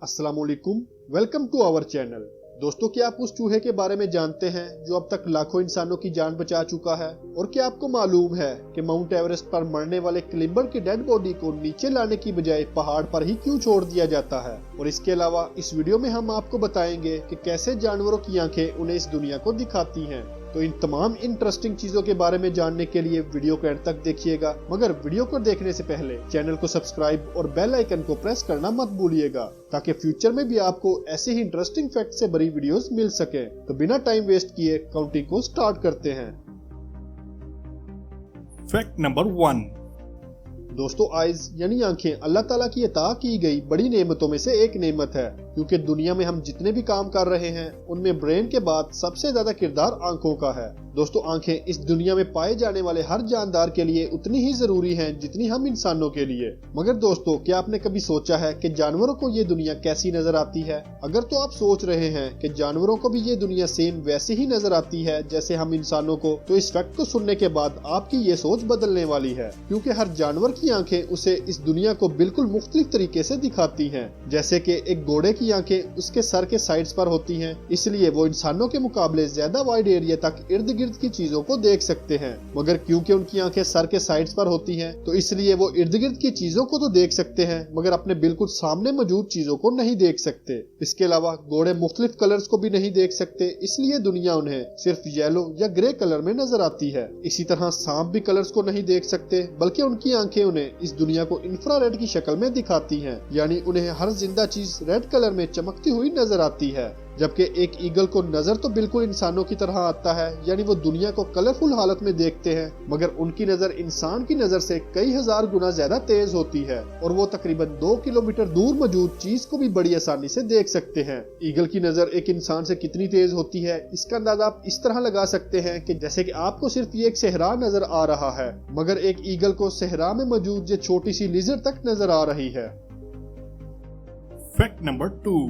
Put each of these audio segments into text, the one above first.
अस्सलामुअलैकुम, welcome to our channel. दोस्तों, क्या आप उस चूहे के बारे में जानते हैं जो अब तक लाखों इंसानों की जान बचा चुका है? और क्या आपको मालूम है कि माउंट एवरेस्ट पर मरने वाले क्लिंबर की डेड बॉडी को नीचे लाने की बजाय पहाड़ पर ही क्यों छोड़ दिया जाता है? और इसके अलावा इस वीडियो में हम आपको बताएंगे कि कैसे जानवरों की आंखें उन्हें इस दुनिया को दिखाती हैं। तो इन तमाम इंटरेस्टिंग चीजों के बारे में जानने के लिए वीडियो को एंड तक देखिएगा, मगर वीडियो को देखने से पहले चैनल को सब्सक्राइब और बेल आइकन को प्रेस करना मत भूलिएगा, ताकि फ्यूचर में भी आपको ऐसे ही इंटरेस्टिंग फैक्ट से भरी वीडियोस मिल सके। तो बिना टाइम वेस्ट किए काउंटिंग को स्टार्ट करते हैं। Fact number 1। दोस्तों, आइज यानी आंखें अल्लाह ताला की अता की गई बड़ी नेमतों में से एक नेमत है, क्योंकि दुनिया में हम जितने भी काम कर रहे हैं उनमें ब्रेन के बाद सबसे ज्यादा किरदार आंखों का है। दोस्तों, आंखें इस दुनिया में पाए जाने वाले हर जानदार के लिए उतनी ही जरूरी हैं जितनी हम इंसानों के लिए। मगर दोस्तों, क्या आपने कभी सोचा है कि जानवरों को ये दुनिया कैसी नजर आती है? अगर तो आप सोच रहे हैं कि जानवरों को भी ये दुनिया सेम वैसी ही नजर आती है जैसे हम इंसानों को, तो इस फैक्ट को सुनने के बाद आपकी ये सोच बदलने वाली है, क्योंकि हर जानवर की आंखें उसे इस दुनिया को बिल्कुल मुख्तलिफ तरीके से दिखाती हैं। जैसे कि एक घोड़े की आंखें उसके सर के साइड्स पर होती हैं, इसलिए वो इंसानों के मुकाबले ज्यादा वाइड एरिया तक इर्द गिर्द की चीजों को देख सकते हैं। मगर क्योंकि उनकी आंखें सर के साइड्स पर होती हैं, तो इसलिए वो इर्द गिर्द की चीजों को तो देख सकते हैं, मगर अपने बिल्कुल सामने मौजूद चीजों को नहीं देख सकते। इसके अलावा घोड़े मुख्तलिफ कलर्स को भी नहीं देख सकते, इसलिए दुनिया उन्हें सिर्फ येलो या ग्रे कलर में नजर आती है। इसी तरह सांप भी कलर्स को नहीं देख सकते, बल्कि उनकी आंखें उन्हें इस दुनिया को इंफ्रारेड की शक्ल में दिखाती हैं, यानी उन्हें हर जिंदा चीज रेड कलर में चमकती हुई नजर आती है। जबकि एक ईगल को नजर तो बिल्कुल इंसानों की तरह आता है, यानी वो दुनिया को कलरफुल हालत में देखते हैं, मगर उनकी नजर इंसान की नजर से कई हजार गुना ज्यादा तेज होती है और वो तकरीबन 2 किलोमीटर दूर मौजूद चीज को भी बड़ी आसानी से देख सकते हैं। ईगल की नजर एक इंसान से कितनी तेज होती है, इसका अंदाजा आप इस तरह लगा सकते हैं कि जैसे कि आपको सिर्फ ये एक सहरा नजर आ रहा है, मगर एक ईगल को सहरा में मौजूद ये छोटी सी लिजर तक नजर आ रही है। Fact number 2।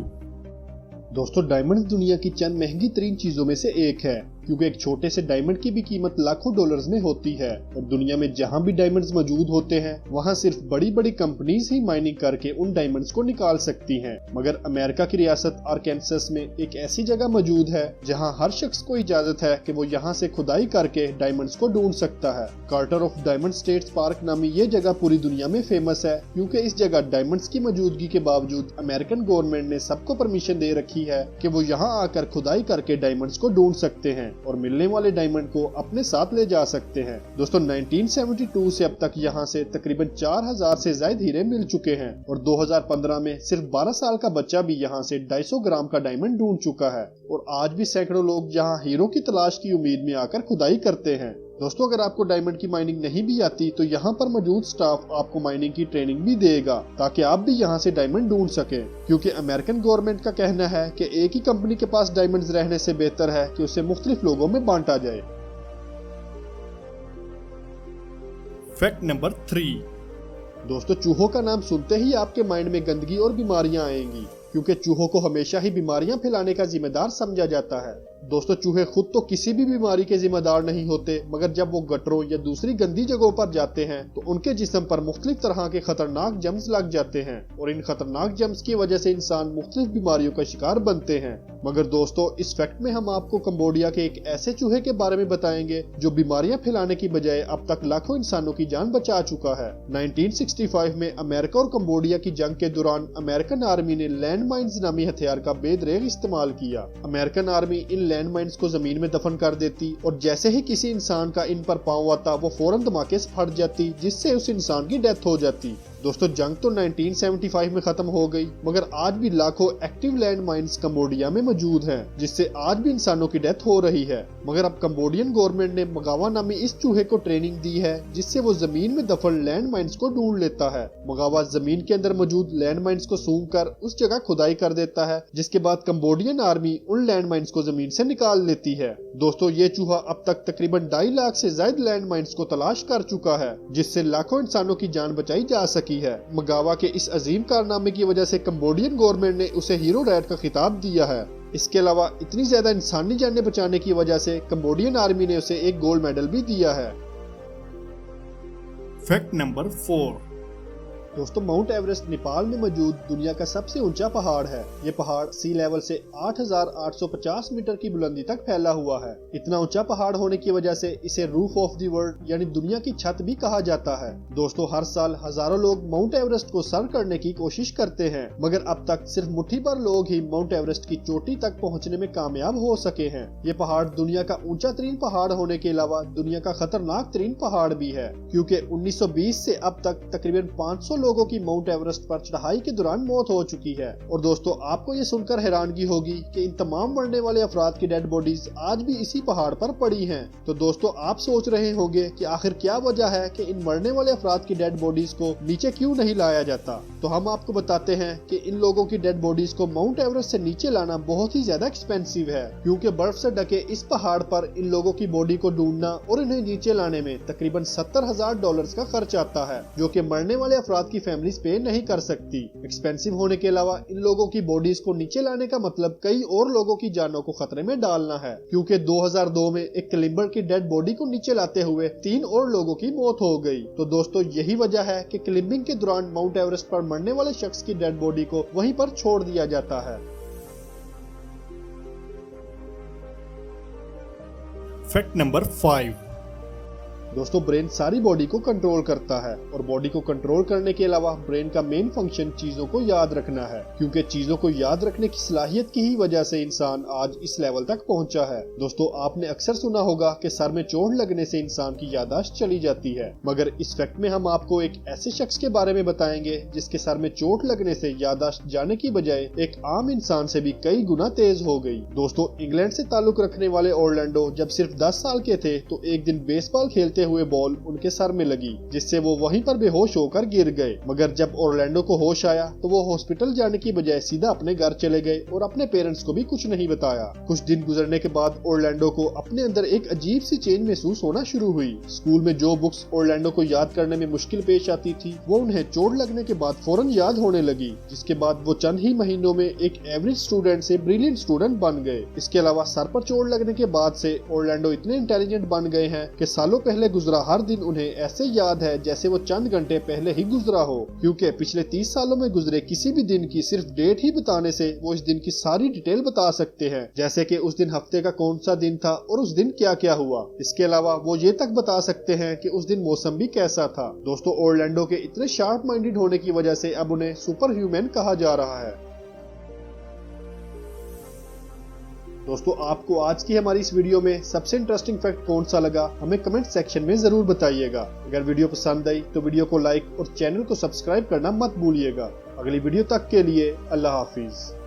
दोस्तों, डायमंड दुनिया की चंद महंगी तरीन चीजों में से एक है, क्योंकि एक छोटे से डायमंड की भी कीमत लाखों डॉलर्स में होती है। और दुनिया में जहां भी डायमंड्स मौजूद होते हैं, वहां सिर्फ बड़ी बड़ी कंपनीज ही माइनिंग करके उन डायमंड्स को निकाल सकती हैं। मगर अमेरिका की रियासत आर्कांसस में एक ऐसी जगह मौजूद है जहां हर शख्स को इजाजत है कि वो यहां से खुदाई करके डायमंड्स को ढूंढ सकता है। Crater of Diamond States Park नामी ये जगह पूरी दुनिया में फेमस है, क्योंकि इस जगह डायमंड्स की मौजूदगी के बावजूद अमेरिकन गवर्नमेंट ने सबको परमिशन दे रखी है कि वो यहाँ आकर खुदाई करके डायमंड्स को ढूंढ सकते हैं और मिलने वाले डायमंड को अपने साथ ले जा सकते हैं। दोस्तों, 1972 से अब तक यहाँ से तकरीबन 4000 से ज्यादा हीरे मिल चुके हैं और 2015 में सिर्फ 12 साल का बच्चा भी यहाँ से 250 ग्राम का डायमंड ढूंढ चुका है। और आज भी सैकड़ों लोग यहाँ हीरो की तलाश की उम्मीद में आकर खुदाई करते हैं। दोस्तों, अगर आपको डायमंड की माइनिंग नहीं भी आती, तो यहाँ पर मौजूद स्टाफ आपको माइनिंग की ट्रेनिंग भी देगा, ताकि आप भी यहाँ से डायमंड ढूंढ सके। क्योंकि अमेरिकन गवर्नमेंट का कहना है कि एक ही कंपनी के पास डायमंड्स रहने से बेहतर है कि उसे मुख्तलिफ लोगों में बांटा जाए। Fact number 3। दोस्तों, चूहों का नाम सुनते ही आपके माइंड में गंदगी और बीमारियां आएंगी, क्योंकि चूहों को हमेशा ही बीमारियां फैलाने का जिम्मेदार समझा जाता है। दोस्तों, चूहे खुद तो किसी भी बीमारी के जिम्मेदार नहीं होते, मगर जब वो गटरों या दूसरी गंदी जगहों पर जाते हैं तो उनके जिस्म पर मुख्तलिफ तरह के खतरनाक जम्स लग जाते हैं और इन खतरनाक जम्स की वजह से इंसान मुख्तलिफ बीमारियों का शिकार बनते हैं। मगर दोस्तों, इस फैक्ट में हम आपको कंबोडिया के एक ऐसे चूहे के बारे में बताएंगे जो बीमारियां फैलाने की बजाय अब तक लाखों इंसानों की जान बचा चुका है। 1965 में अमेरिका और कंबोडिया की जंग के दौरान अमेरिकन आर्मी ने लैंड माइन्स नामी हथियार का बेदरेग इस्तेमाल किया। अमेरिकन आर्मी इन लैंड माइन्स को जमीन में दफन कर देती और जैसे ही किसी इंसान का इन पर पांव आता, वो फौरन धमाके से फट जाती, जिससे उस इंसान की डेथ हो जाती। दोस्तों, जंग तो 1975 में खत्म हो गई, मगर आज भी लाखों एक्टिव लैंड माइन्स कंबोडिया में मौजूद हैं, जिससे आज भी इंसानों की डेथ हो रही है। मगर अब कंबोडियन गवर्नमेंट ने मगावा नामी इस चूहे को ट्रेनिंग दी है, जिससे वो जमीन में दफन लैंड माइन्स को ढूंढ लेता है। मगावा जमीन के अंदर मौजूद लैंड माइन्स को सूंघ कर उस जगह खुदाई कर देता है, जिसके बाद कंबोडियन आर्मी उन लैंड माइन्स को जमीन से निकाल लेती है। दोस्तों, ये चूहा अब तक तकरीबन 2.5 लाख से ज्यादा लैंड माइन्स को तलाश कर चुका है, जिससे लाखों इंसानों की जान बचाई जा सकी है। मगावा के इस अजीम कारनामे की वजह से कंबोडियन गवर्नमेंट ने उसे हीरो रैट का खिताब दिया है। इसके अलावा इतनी ज्यादा इंसानी जानें बचाने की वजह से कंबोडियन आर्मी ने उसे एक गोल्ड मेडल भी दिया है। Fact number 4। दोस्तों माउंट एवरेस्ट नेपाल में मौजूद दुनिया का सबसे ऊंचा पहाड़ है। ये पहाड़ सी लेवल से 8,850 मीटर की बुलंदी तक फैला हुआ है। इतना ऊंचा पहाड़ होने की वजह से इसे रूफ ऑफ द वर्ल्ड यानी दुनिया की छत भी कहा जाता है। दोस्तों हर साल हजारों लोग माउंट एवरेस्ट को सर करने की कोशिश करते हैं, मगर अब तक सिर्फ मुट्ठी भर लोग ही माउंट एवरेस्ट की चोटी तक पहुंचने में कामयाब हो सके हैं। ये पहाड़ दुनिया का ऊंचा तरीन पहाड़ होने के अलावा दुनिया का खतरनाक तरीन पहाड़ भी है, क्योंकि 1920 से अब तक तकरीबन 500 लोगों की माउंट एवरेस्ट पर चढ़ाई के दौरान मौत हो चुकी है। और दोस्तों आपको ये सुनकर हैरानगी होगी कि इन तमाम मरने वाले अफराद की डेड बॉडीज आज भी इसी पहाड़ पर पड़ी हैं। तो दोस्तों आप सोच रहे होंगे कि आखिर क्या वजह है कि इन मरने वाले अफराद की डेड बॉडीज को नीचे क्यों नहीं लाया जाता। तो हम आपको बताते हैं कि इन लोगों की डेड बॉडीज को माउंट एवरेस्ट से नीचे लाना बहुत ही ज्यादा एक्सपेंसिव है, क्योंकि बर्फ से ढके इस पहाड़ पर इन लोगों की बॉडी को ढूंढना और इन्हें नीचे लाने में तकरीबन $70,000 का खर्च आता है, जो कि मरने वाले अफराद की फैमिलीज पे नहीं कर सकती। एक्सपेंसिव होने के अलावा इन लोगों की बॉडीज को नीचे लाने का मतलब कई और लोगों की जानों को खतरे में डालना है, क्योंकि 2002 में एक क्लाइंबर की डेड बॉडी को नीचे लाते हुए 3 और लोगों की मौत हो गई। तो दोस्तों यही वजह है कि क्लाइंबिंग के दौरान माउंट एवरेस्ट पर मरने वाले शख्स की डेड बॉडी को वहीं पर छोड़ दिया जाता है। Fact number 5। दोस्तों ब्रेन सारी बॉडी को कंट्रोल करता है, और बॉडी को कंट्रोल करने के अलावा ब्रेन का मेन फंक्शन चीजों को याद रखना है, क्योंकि चीजों को याद रखने की सलाहियत की ही वजह से इंसान आज इस लेवल तक पहुंचा है। दोस्तों आपने अक्सर सुना होगा कि सर में चोट लगने से इंसान की याददाश्त चली जाती है, मगर इस फैक्ट में हम आपको एक ऐसे शख्स के बारे में बताएंगे जिसके सर में चोट लगने से याददाश्त जाने की बजाय एक आम इंसान से भी कई गुना तेज हो गई। दोस्तों इंग्लैंड से ताल्लुक रखने वाले ऑरलैंडो जब सिर्फ 10 साल के थे तो एक दिन बेसबॉल खेलते हुए बॉल उनके सर में लगी, जिससे वो वहीं पर बेहोश होकर गिर गए। मगर जब ऑरलैंडो को होश आया तो वो हॉस्पिटल जाने की बजाय सीधा अपने घर चले गए और अपने पेरेंट्स को भी कुछ नहीं बताया। कुछ दिन गुजरने के बाद ऑरलैंडो को अपने अंदर एक अजीब सी चेंज महसूस होना शुरू हुई। स्कूल में जो बुक्स ऑरलैंडो को याद करने में मुश्किल पेश आती थी वो उन्हें चोट लगने के बाद फौरन याद होने लगी, जिसके बाद वो चंद ही महीनों में एक एवरेज स्टूडेंट से ब्रिलियंट स्टूडेंट बन गए। इसके अलावा सर पर चोट लगने के बाद से ऑरलैंडो इतने इंटेलिजेंट बन गए हैं कि सालों पहले गुजरा हर दिन उन्हें ऐसे याद है जैसे वो चंद घंटे पहले ही गुजरा हो, क्योंकि पिछले 30 सालों में गुजरे किसी भी दिन की सिर्फ डेट ही बताने से वो इस दिन की सारी डिटेल बता सकते हैं, जैसे कि उस दिन हफ्ते का कौन सा दिन था और उस दिन क्या क्या हुआ। इसके अलावा वो ये तक बता सकते हैं कि उस दिन मौसम भी कैसा था। दोस्तों ऑरलैंडो के इतने शार्प माइंडेड होने की वजह से अब उन्हें सुपर ह्यूमन कहा जा रहा है। दोस्तों आपको आज की हमारी इस वीडियो में सबसे इंटरेस्टिंग फैक्ट कौन सा लगा हमें कमेंट सेक्शन में जरूर बताइएगा। अगर वीडियो पसंद आई तो वीडियो को लाइक और चैनल को सब्सक्राइब करना मत भूलिएगा। अगली वीडियो तक के लिए अल्लाह हाफिज।